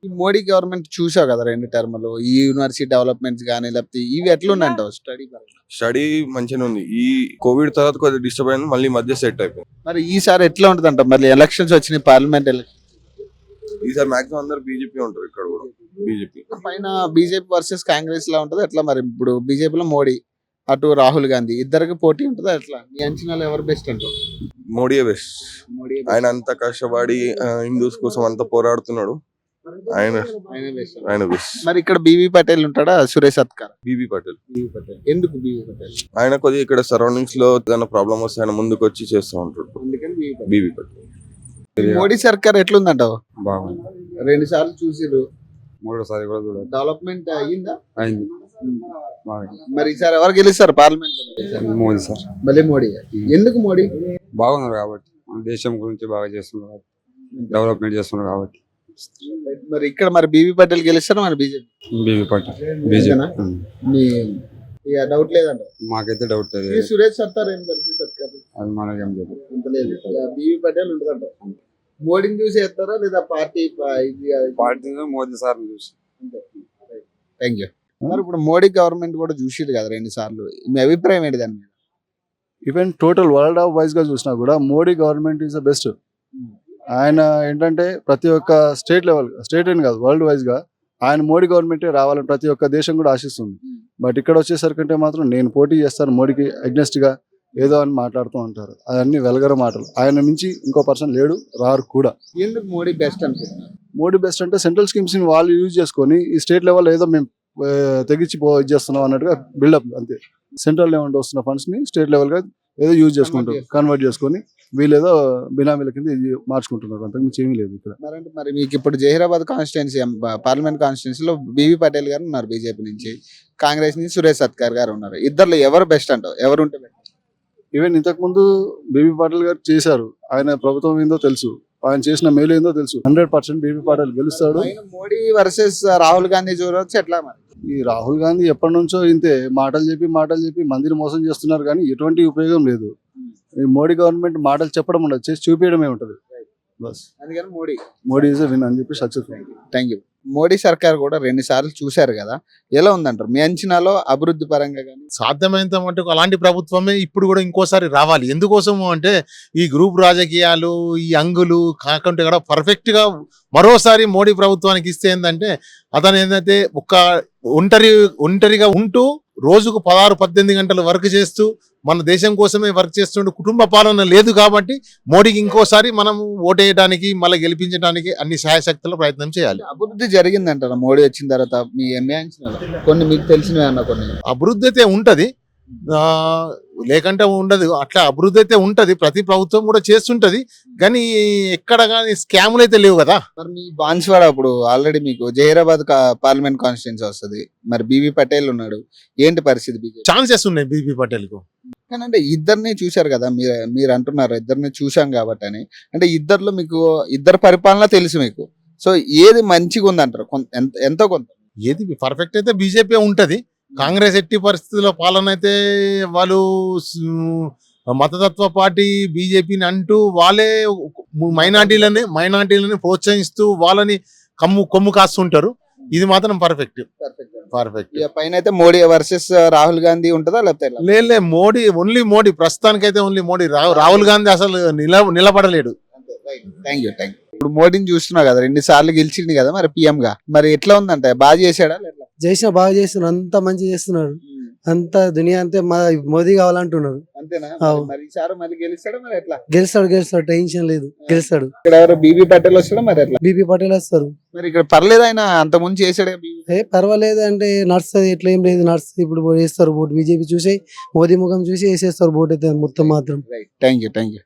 ఈ మోడీ గవర్నమెంట్ చూసావు కదా 2 టర్మ్‌లు. ఈ యూనివర్సిటీ డెవలప్‌మెంట్స్ గాని లేకపోతే ఇవి ఎట్లున్నాయంటావు స్టడీ పరంగా? స్టడీ మంచిగానే ఉంది. ఈ కోవిడ్ తర్వాత కొద్దిగా డిస్టర్బ్ అయింది. మళ్ళీ మధ్య సెట్ అయిపోయింది. మరి ఈసారి ఎట్లా ఉంటదంటావు? మళ్ళీ ఎలక్షన్స్ వచ్చినాయి, పార్లమెంట్ ఎలక్షన్. ఈసారి మాక్సిమం అందరు బీజేపీ ఉంటారు ఇక్కడ కూడా. బీజేపీ పైన బీజేపీ వర్సెస్ కాంగ్రెస్ లా ఉంటది. ఎట్లా మరి ఇప్పుడు బీజేపీలో మోడీ, అటు రాహుల్ గాంధీ ఇద్దరికి పోటీ ఉంటదా ఎట్లా? మీ అంచనాలు ఎవరు బెస్ట్ అంటావు? మోడీయే బెస్ట్. మోడీ ఆయన అంత కష్టపడి హిందూస్ కోసం అంతా పోరాడుతున్నాడు. ఆయన ఆయన బెస్ట్. మరి ఇక్కడ బీవీ పటేల్ ఉంటాడా, సురేష్ సత్కార్? బీబీ పటేల్. బీవీ పటేల్ ఎందుకు బీవీ పటేల్? ఆయన కొద్దిగా ఇక్కడ సరౌండింగ్స్ లో ఏదైనా ప్రాబ్లమ్ వస్తే ఆయన ముందుకు వచ్చి చేస్తూ ఉంటాడు. అందుకని బీవీ పటేల్. బీబీ పటేల్ మోడీ సర్కార్ ఎట్లుందంటావు? బాగుంది. 2 సార్లు చూసిర్రు, మూడోసారి కూడా చూడాలి. డెవలప్మెంట్ అయ్యిందా? అయింది. బాగా. మరి ఈసారి ఎవరు గెలుస్తారు పార్లమెంట్ లో? మోదీ సార్ మళ్ళీ మోడీ. ఎందుకు మోడీ? బాగున్నారు కాబట్టి, మన దేశం గురించి బాగా చేస్తున్నారు కాబట్టి, డెవలప్మెంట్ చేస్తున్నారు కాబట్టి. మరి ఇక్కడ మరి బీవీ పటేల్ గెలుస్తారు, మరి బీజేపీ? B B Patel BJP. మీ ఇక డౌట్ లేదంట. మాకైతే డౌట్ లేదు. ఈ సురేష్ సత్తార్ ఏం పరిస్థితి సత్కార్? అది మనకేం తెలియదు. అంత లేదు. ఇక బీవీ పటేల్ ఉంటుందంట. మోడీని చూసి వేస్తారా లేదా పార్టీ పార్టీ మోదీ సార్ చూసి. Thank you. మరి ఇప్పుడు మోడీ గవర్నమెంట్ కూడా చూసిరు కదా 2 సార్లు. మీ అభిప్రాయం ఏంటి దాని మీద? Even total world of wise గా చూసినా కూడా Modi government is the best. ఆయన ఏంటంటే ప్రతి ఒక్క స్టేట్ అని కాదు, వరల్డ్ వైజ్ గా ఆయన మోడీ గవర్నమెంటే రావాలని ప్రతి ఒక్క దేశం కూడా ఆశిస్తుంది. బట్ ఇక్కడ వచ్చేసరికంటే మాత్రం నేను పోటీ చేస్తాను మోడీకి అగ్నెస్ట్ గా ఏదో అని మాట్లాడుతూ ఉంటారు. అవన్నీ వెలగర మాటలు. ఆయన మించి ఇంకో పర్సన్ లేడు, రారు కూడా. ఎందుకు మోడీ బెస్ట్ అనుకుంటున్నారు? మోడీ బెస్ట్ అంటే సెంట్రల్ స్కీమ్స్ ని వాళ్ళు యూజ్ చేసుకొని ఈ స్టేట్ లెవెల్ ఏదో మేము తెగించి చేస్తున్నాం అన్నట్టుగా బిల్డప్ అంతే. సెంట్రల్ లెవెల్ వస్తున్న ఫండ్స్ ని స్టేట్ లెవెల్ గా ఏదో యూజ్ చేసుకుంటారు, కన్వర్ట్ చేసుకొని వీళ్ళేదో బినామీల కింద మార్చుకుంటున్నారు. అంతకు మించి ఏమీ లేదు ఇక్కడ. మరి మీకు ఇప్పుడు జహీరాబాద్ కాన్స్టిట్యున్సీ, పార్లమెంట్ కాన్స్టిట్యున్సీలో బీవీ పటేల్ గారు ఉన్నారు బీజేపీ నుంచి, కాంగ్రెస్ నుంచి సురేష్ సత్కార్ గారు ఉన్నారు. ఇద్దరు ఎవరు బెస్ట్ అంటావు? ఎవరు ఉంటే బెస్ట్? ఈవెన్ ఇంతకు ముందు బీబీ పాటిల్ గారు చేశారు. ఆయన ప్రభుత్వం ఏందో తెలుసు, ఆయన చేసిన మేలు ఏందో తెలుసు. 100% బీబీ పాటిల్ గెలుస్తాడు. మోడీ వర్సెస్ రాహుల్ గాంధీ చూడవచ్చు ఎట్లా? మరి ఈ రాహుల్ గాంధీ ఎప్పటి నుంచో ఇంతే మాటలు చెప్పి మందిని మోసం చేస్తున్నారు, కానీ ఎటువంటి ఉపయోగం లేదు. ఈ మోడీ గవర్నమెంట్ మాటలు చెప్పడం ఉండదు, చేసి చూపించడమే ఉంటది బస్. అందుకని మోడీ ఈజ్ విన్ అని చెప్పి సక్సెస్ఫుల్. Thank you. మోడీ సర్కార్ కూడా 2 సార్లు చూశారు కదా, ఎలా ఉందంటారు మీ అంచనాలో అభివృద్ధి పరంగా? కానీ సాధ్యమైనంత మటుకు అలాంటి ప్రభుత్వమే ఇప్పుడు కూడా ఇంకోసారి రావాలి. ఎందుకోసము అంటే ఈ గ్రూప్ రాజకీయాలు, ఈ అంగులు కాకుండా కూడా పర్ఫెక్ట్ గా మరోసారి మోడీ ప్రభుత్వానికి ఇస్తే ఏంటంటే అతను ఏంటంటే ఒంటరిగా ఉంటూ రోజుకు 16-18 గంటలు వర్క్ చేస్తూ మన దేశం కోసమే వర్క్ చేస్తుండే, కుటుంబ పాలన లేదు. కాబట్టి మోడీకి ఇంకోసారి మనం ఓటేయడానికి, మళ్ళీ గెలిపించడానికి అన్ని సహాయశక్తుల ప్రయత్నం చేయాలి. అభివృద్ధి జరిగిందంటారా మోడీ వచ్చిన తర్వాత? మీ అంచనాలు కొన్ని మీకు తెలిసినవి అన్న కొన్ని. అభివృద్ధి అయితే ఉంటది, లేకంటే ఉండదు. అట్లా అభివృద్ధి అయితే ఉంటది, ప్రతి ప్రభుత్వం కూడా చేస్తుంటది. కానీ ఎక్కడ కానీ స్కాములు అయితే లేవు కదా. మరి మీ బాన్స్వాడ ఇప్పుడు ఆల్రెడీ మీకు జహీరాబాద్ పార్లమెంట్ కాన్స్టిట్యున్సీ వస్తుంది, మరి బీవీ పటేల్ ఉన్నాడు, ఏంటి పరిస్థితి? బీజేపీ ఛాన్సెస్ ఉన్నాయి బీబీ పటేల్ కు. అంటే ఇద్దరిని చూశారు కదా, మీరు అంటున్నారు ఇద్దరిని చూశాం కాబట్టి అని. అంటే ఇద్దరిలో మీకు ఇద్దరు పరిపాలన తెలుసు మీకు. సో ఏది మంచిగా ఉందంటారు? ఎంతో కొంత ఏది పర్ఫెక్ట్ అయితే బీజేపీ ఉంటది. కాంగ్రెస్ ఎట్టి పరిస్థితుల్లో పాలన అయితే వాళ్ళు మతతత్వ పార్టీ బీజేపీని అంటూ వాళ్ళే మైనార్టీలని ప్రోత్సహిస్తూ వాళ్ళని కొమ్ము కాస్తుంటారు. ఇది మాత్రం పర్ఫెక్ట్. పైన అయితే మోడీ వర్సెస్ రాహుల్ గాంధీ ఉంటుందా లేకపోతే? లే, ఓన్లీ మోడీ ప్రస్తుతానికైతే ఓన్లీ మోడీ. రాహుల్ గాంధీ అసలు నిలబడలేడు. Thank you. ఇప్పుడు మోడీని చూస్తున్నా కదా, 2 సార్లు గెలిచింది కదా మరి పిఎం గా. మరి ఎట్లా ఉందంటే బాగా చేశాడా? చేసినా బాగా చేస్తున్నారు, అంతా మంచి చేస్తున్నారు. అంతా దునియా అంతే మోదీ కావాలంటున్నారు. అంతేనా? మరి ఈసారి మళ్ళీ గెలుస్తాడా? మరి ఎట్లా? గెలుస్తాడు, టెన్షన్ లేదు, గెలుస్తాడు. ఇక్కడ ఎవరు బీబీ పటేల్ వస్తాడా? మరి ఎట్లా? బీపీ పటేల్ వస్తారు. మరి ఇక్కడ పర్లేదు, ఆయన అంత ముందు చేసాడే. పర్వాలేదు అంటే నడుస్తుంది, ఎట్లా ఏం లేదు, నడుస్తుంది. ఇప్పుడు వేస్తారు బోట్, బీజేపీ చూసి మోదీ ముఖం చూసి వేసేస్తారు బోట్ అయితే మొత్తం మాత్రం. Thank you.